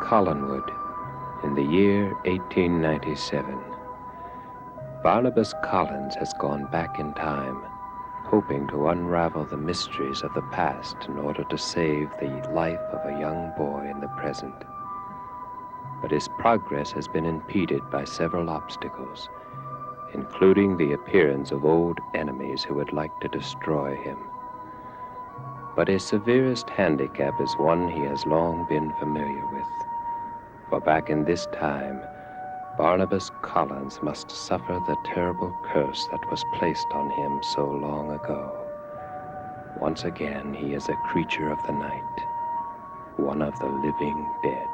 Collinwood in the year 1897. Barnabas Collins has gone back in time, hoping to unravel the mysteries of the past in order to save the life of a young boy in the present. But his progress has been impeded by several obstacles, including the appearance of old enemies who would like to destroy him. But his severest handicap is one he has long been familiar with. For back in this time, Barnabas Collins must suffer the terrible curse that was placed on him so long ago. Once again, he is a creature of the night, one of the living dead.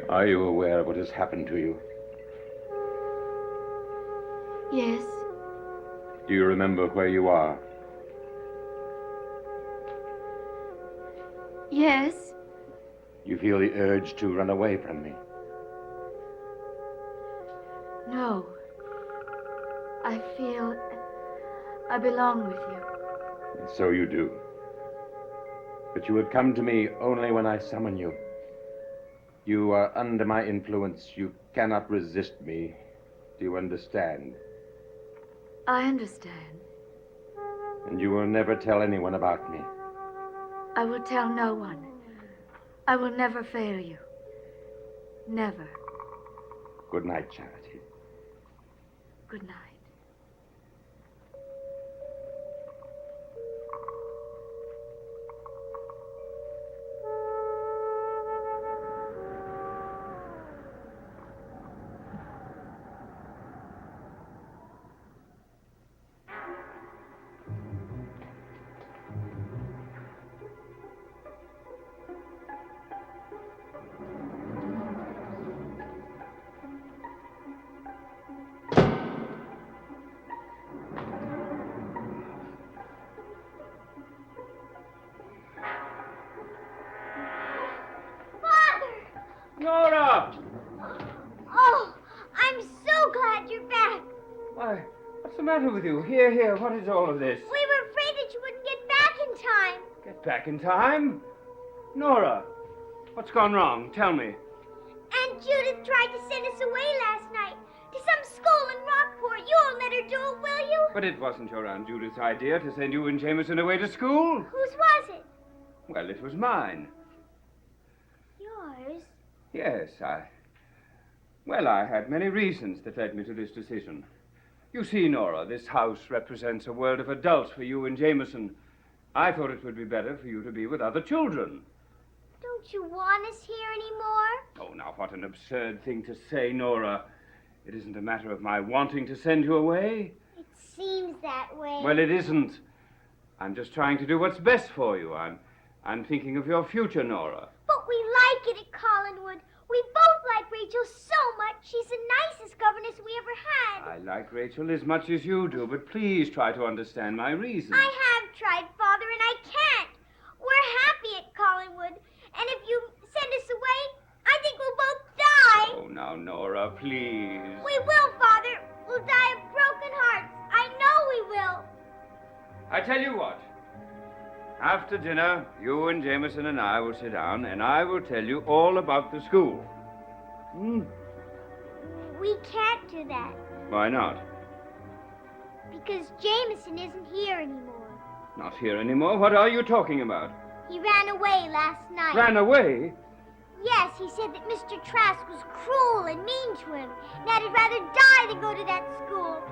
Are you aware of what has happened to you? Yes. Do you remember where you are? Yes. You feel the urge to run away from me? No. I feel I belong with you. And so you do. But you would come to me only when I summon you. You are under my influence. You cannot resist me. Do you understand? I understand. And you will never tell anyone about me. I will tell no one. I will never fail you. Never. Good night, Charity. Good night. Nora! Oh, I'm so glad you're back. Why, what's the matter with you? Here, what is all of this? We were afraid that you wouldn't get back in time. Get back in time? Nora, what's gone wrong? Tell me. Aunt Judith tried to send us away last night to some school in Rockport. You won't let her do it, will you? But it wasn't your Aunt Judith's idea to send you and Jameson away to school. Whose was it? Well, it was mine. Yours? Yes, I had many reasons that led me to this decision. You see, Nora, this house represents a world of adults for you and Jameson. I thought it would be better for you to be with other children. Don't you want us here anymore? Oh, now, what an absurd thing to say, Nora. It isn't a matter of my wanting to send you away. It seems that way. Well, it isn't. I'm just trying to do what's best for you. I'm thinking of your future, Nora. But we like it at Collinwood. We both like Rachel so much. She's the nicest governess we ever had. I like Rachel as much as you do, but please try to understand my reasons. I have tried. now, Nora, please. We will, Father. We'll die of broken hearts. I know we will. I tell you what. After dinner, you and Jameson and I will sit down, and I will tell you all about the school. We can't do that Why not? because Jameson isn't here anymore. Not here anymore? What are you talking about? He ran away last night. Ran away? Yes, he said that Mr. Trask was cruel and mean to him, and that he'd rather die than go to that school.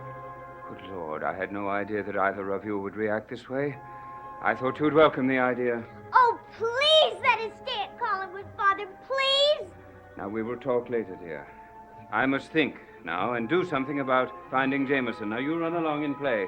Good Lord, I had no idea that either of you would react this way. I thought you'd welcome the idea. Oh, please let us stay at Collinwood, Father, please. Now, we will talk later, dear. I must think now and do something about finding Jameson. Now, you run along and play.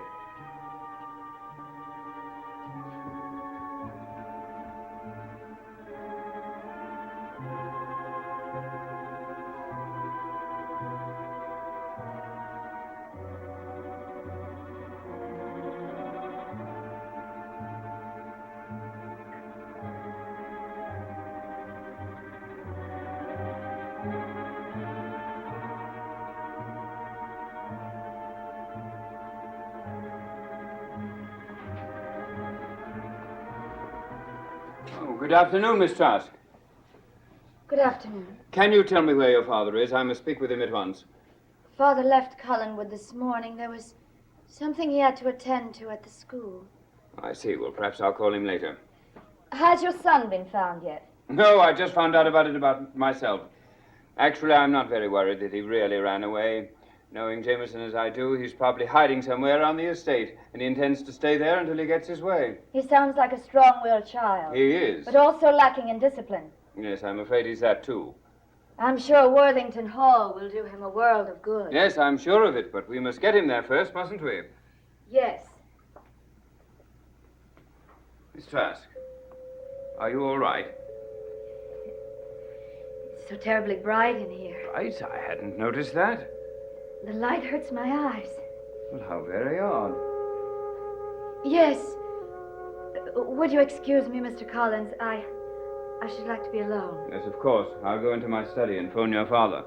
Oh, good afternoon, Miss Trask. Good afternoon. Can you tell me where your father is? I must speak with him at once. Father left Collinwood this morning. There was something he had to attend to at the school. I see. Well, perhaps I'll call him later. Has your son been found yet? No, I just found out about it myself. Actually, I'm not very worried that he really ran away. Knowing Jameson as I do, he's probably hiding somewhere on the estate, and he intends to stay there until he gets his way. He sounds like a strong-willed child. He is. But also lacking in discipline. Yes, I'm afraid he's that, too. I'm sure Worthington Hall will do him a world of good. Yes, I'm sure of it, but we must get him there first, mustn't we? Yes. Miss Trask, are you all right? It's so terribly bright in here. Right, I hadn't noticed that. The light hurts my eyes. Well, how very odd. Yes. Would you excuse me, Mr. Collins? I should like to be alone. Yes, of course. I'll go into my study and phone your father.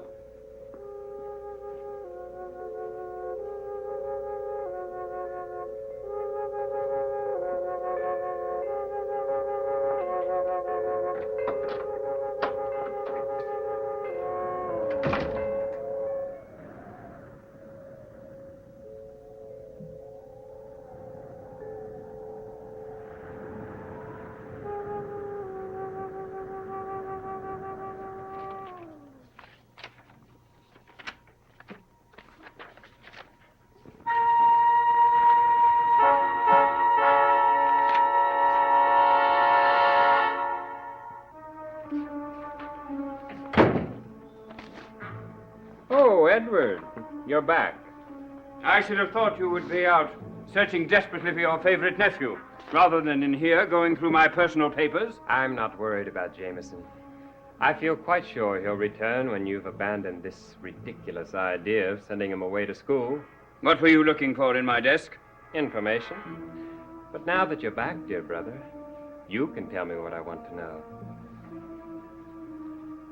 Oh, Edward, you're back. I should have thought you would be out searching desperately for your favorite nephew, rather than in here going through my personal papers. I'm not worried about Jameson. I feel quite sure he'll return when you've abandoned this ridiculous idea of sending him away to school. What were you looking for in my desk? Information. But now that you're back, dear brother, you can tell me what I want to know.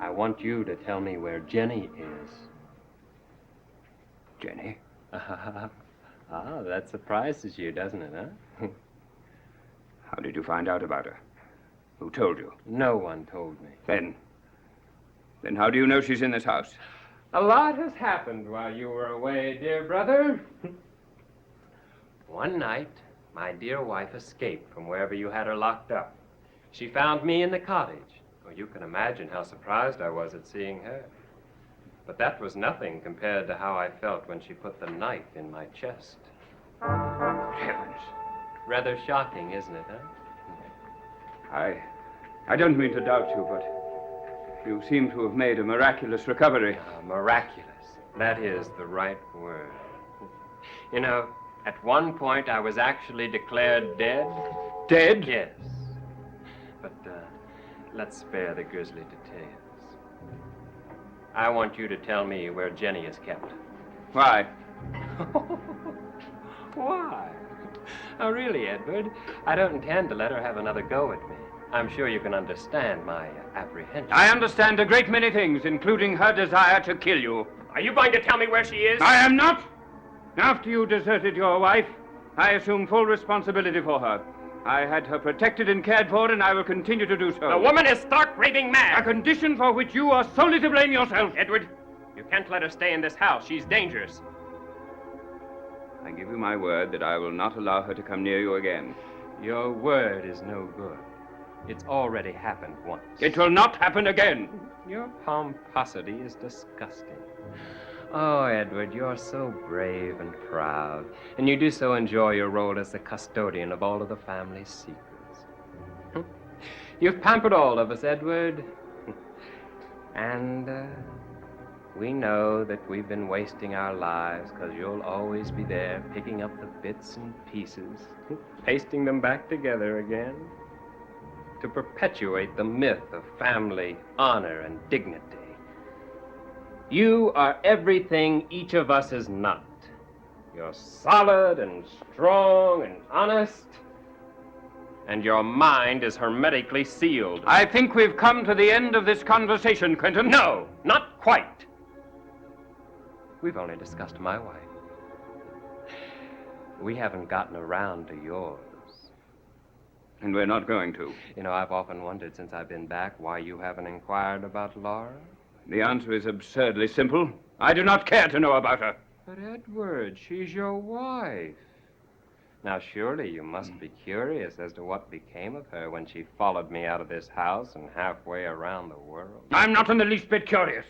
I want you to tell me where Jenny is. Jenny? That surprises you, doesn't it, huh? How did you find out about her? Who told you? No one told me. Then how do you know she's in this house? A lot has happened while you were away, dear brother. One night, my dear wife escaped from wherever you had her locked up. She found me in the cottage. Well, you can imagine how surprised I was at seeing her. But that was nothing compared to how I felt when she put the knife in my chest. Heavens. Rather shocking, isn't it, huh? I don't mean to doubt you, but you seem to have made a miraculous recovery. Miraculous. That is the right word. You know, at one point I was actually declared dead. Dead? Yes. But let's spare the grisly details. I want you to tell me where Jenny is kept. Why? Why? Oh, really, Edward, I don't intend to let her have another go at me. I'm sure you can understand my apprehension. I understand a great many things, including her desire to kill you. Are you going to tell me where she is? I am not. After you deserted your wife, I assume full responsibility for her. I had her protected and cared for, and I will continue to do so. The woman is stark raving A mad. condition for which you are solely to blame yourself. Edward, you can't let her stay in this house. She's dangerous. I give you my word that I will not allow her to come near you again. Your word is no good. It's already happened once. It will not happen again. Your pomposity is disgusting. Oh, Edward, you're so brave and proud, and you do so enjoy your role as the custodian of all of the family's secrets. You've pampered all of us, Edward. And we know that we've been wasting our lives because you'll always be there picking up the bits and pieces, pasting them back together again to perpetuate the myth of family honor and dignity. You are everything each of us is not. You're solid and strong and honest, and your mind is hermetically sealed. I think we've come to the end of this conversation, Quentin. No, not quite. We've only discussed my wife. We haven't gotten around to yours. And we're not going to. You know, I've often wondered since I've been back why you haven't inquired about Laura. The answer is absurdly simple. I do not care to know about her. But Edward, she's your wife. Now, surely you must be curious as to what became of her when she followed me out of this house and halfway around the world. I'm not in the least bit curious.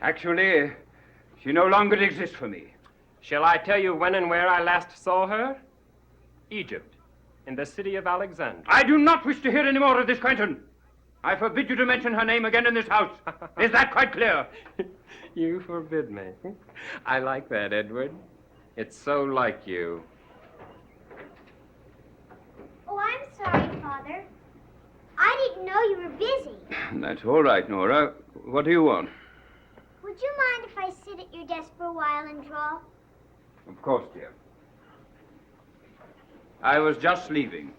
Actually, she no longer exists for me. Shall I tell you when and where I last saw her? Egypt, in the city of Alexandria. I do not wish to hear any more of this, Quentin. I forbid you to mention her name again in this house. Is that quite clear? You forbid me. I like that, Edward. It's so like you. Oh, I'm sorry, Father. I didn't know you were busy. That's all right, Nora. What do you want? Would you mind if I sit at your desk for a while and draw? Of course, dear. I was just leaving.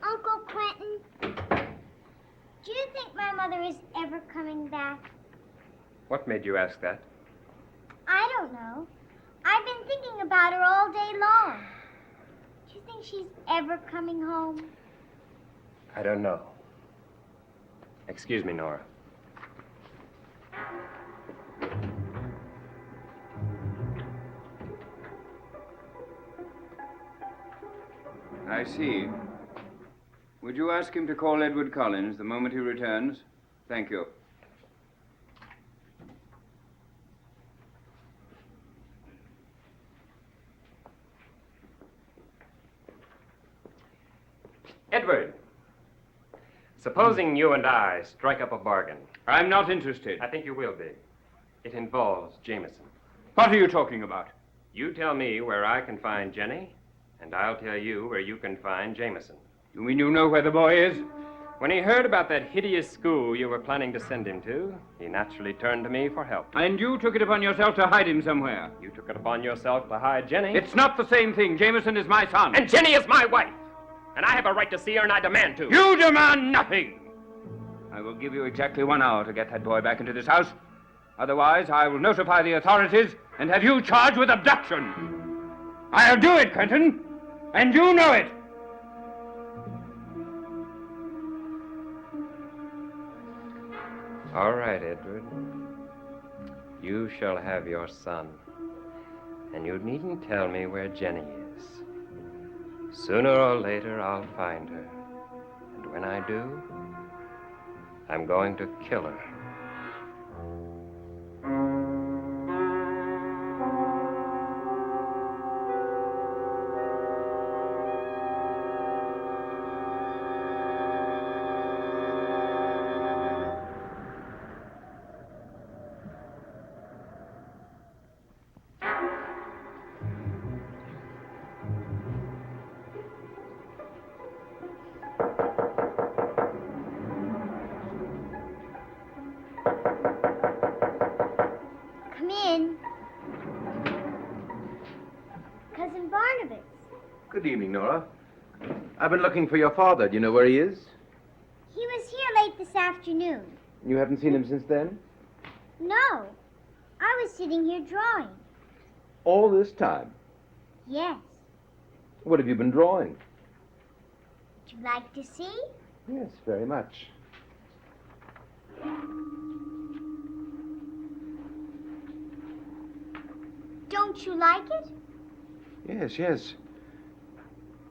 Uncle Quentin, do you think my mother is ever coming back? What made you ask that? I don't know. I've been thinking about her all day long. Do you think she's ever coming home? I don't know. Excuse me, Nora. I see. Would you ask him to call Edward Collins the moment he returns? Thank you. Edward, supposing you and I strike up a bargain. I'm not interested. I think you will be. It involves Jameson. What are you talking about? You tell me where I can find Jenny, and I'll tell you where you can find Jameson. You mean you know where the boy is? When he heard about that hideous school you were planning to send him to, he naturally turned to me for help. And you took it upon yourself to hide him somewhere. You took it upon yourself to hide Jenny. It's not the same thing. Jameson is my son. And Jenny is my wife. And I have a right to see her, and I demand to. You demand nothing. I will give you exactly 1 hour to get that boy back into this house. Otherwise, I will notify the authorities and have you charged with abduction. I'll do it, Quentin. And you know it. All right, Edward. You shall have your son. And you needn't tell me where Jenny is. Sooner or later, I'll find her. And when I do, I'm going to kill her. Good evening, Nora. I've been looking for your father. Do you know where he is? He was here late this afternoon. You haven't seen him since then? No. I was sitting here drawing. All this time? Yes. What have you been drawing? Would you like to see? Yes, very much. Don't you like it? Yes, yes.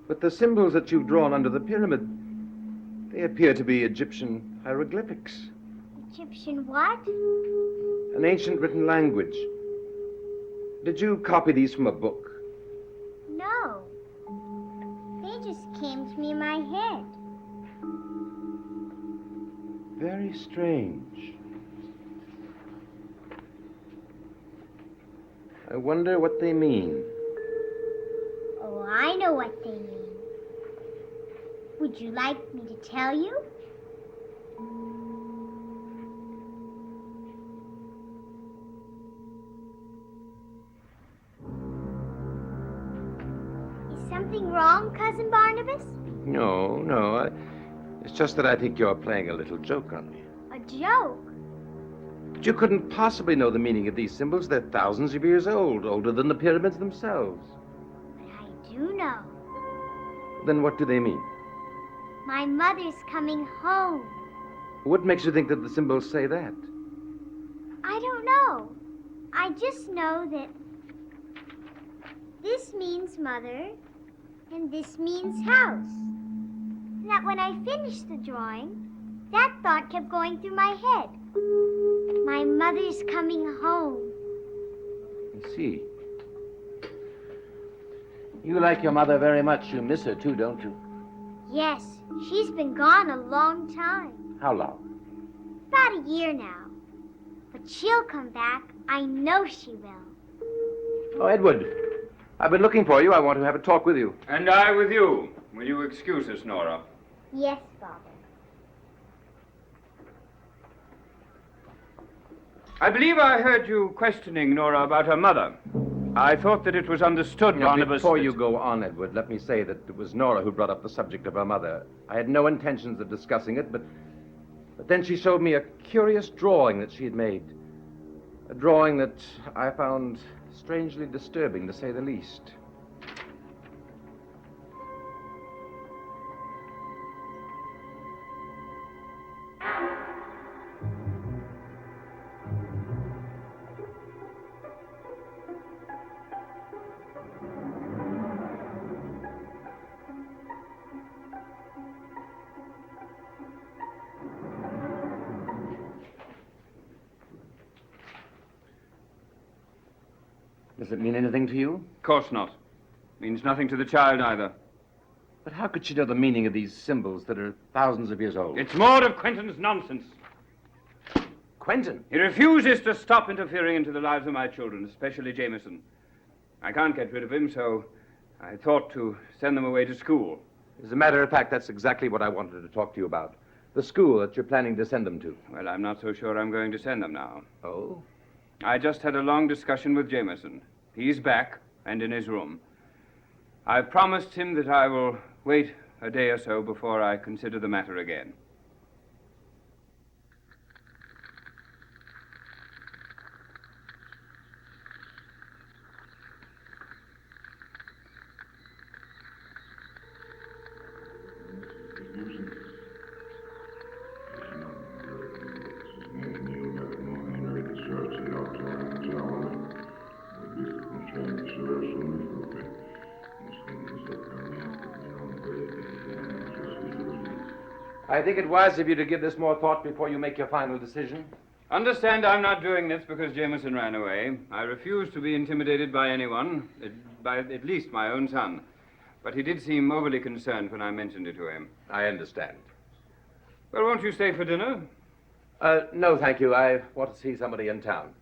But the symbols that you've drawn under the pyramid, they appear to be Egyptian hieroglyphics. Egyptian what? An ancient written language. Did you copy these from a book? No. They just came to me in my head. Very strange. I wonder what they mean. Oh, I know what they mean. Would you like me to tell you? Is something wrong, Cousin Barnabas? No. It's just that I think you're playing a little joke on me. A joke? But you couldn't possibly know the meaning of these symbols. They're thousands of years old, older than the pyramids themselves. But I do know. Then what do they mean? My mother's coming home. What makes you think that the symbols say that? I don't know. I just know that this means mother and this means house. And that when I finished the drawing, that thought kept going through my head. My mother's coming home. I see. You like your mother very much. You miss her, too, don't you? Yes, she's been gone a long time. How long? About a year now. But she'll come back. I know she will. Oh, Edward, I've been looking for you. I want to have a talk with you. And I with you. Will you excuse us, Nora? Yes, Father. I believe I heard you questioning Nora about her mother. I thought that it was understood, Now, Barnabas. before that- you go on, Edward, let me say that it was Nora who brought up the subject of her mother. I had no intentions of discussing it, but then she showed me a curious drawing that she had made. A drawing that I found strangely disturbing, to say the least. Does it mean anything to you? Of course not. Means nothing to the child either. But how could she know the meaning of these symbols that are thousands of years old? It's more of Quentin's nonsense. Quentin. He refuses to stop interfering into the lives of my children, especially Jameson. I can't get rid of him, so I thought to send them away to school. As a matter of fact, that's exactly what I wanted to talk to you about. The school that you're planning to send them to. Well, I'm not so sure I'm going to send them now. Oh? I just had a long discussion with Jameson. He's back and in his room. I've promised him that I will wait a day or so before I consider the matter again. I think it wise of you to give this more thought before you make your final decision. Understand I'm not doing this because Jameson ran away. I refuse to be intimidated by anyone, by at least my own son. But he did seem overly concerned when I mentioned it to him. I understand. Well, won't you stay for dinner? No, thank you. I want to see somebody in town.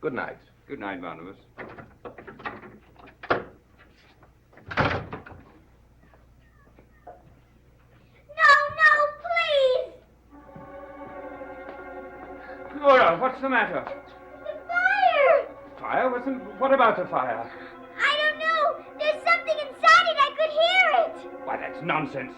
Good night. Good night, Barnabas. Nora, what's the matter? The fire! Fire? What about the fire? I don't know. There's something inside it I That's nonsense.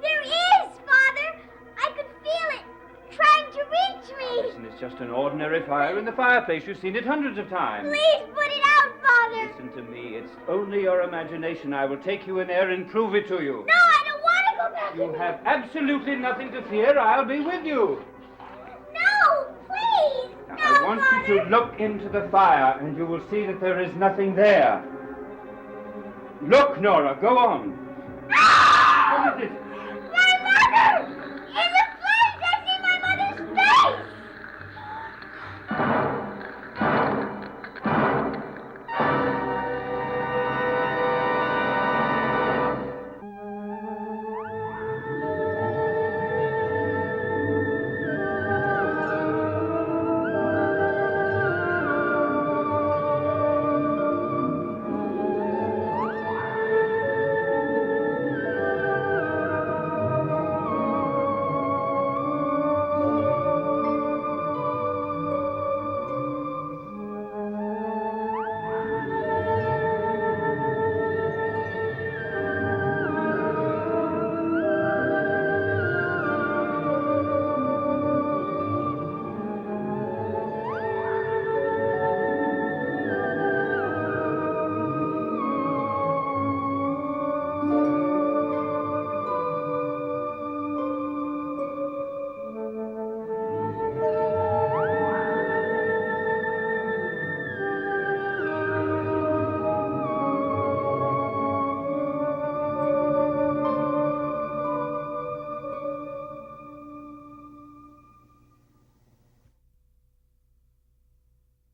There is, Father. I could feel it trying to reach me. Listen, it's just an ordinary fire in the fireplace. You've seen it hundreds of times. Please put it out, Father. Listen to me. It's only your imagination. I will take you in there and prove it to you. No, I don't want to go back You in have absolutely nothing to fear. I'll be with you. there. No, please. Now, No, I want Father. you to look into the fire, and you will see that there is nothing there. Look, Nora, go on.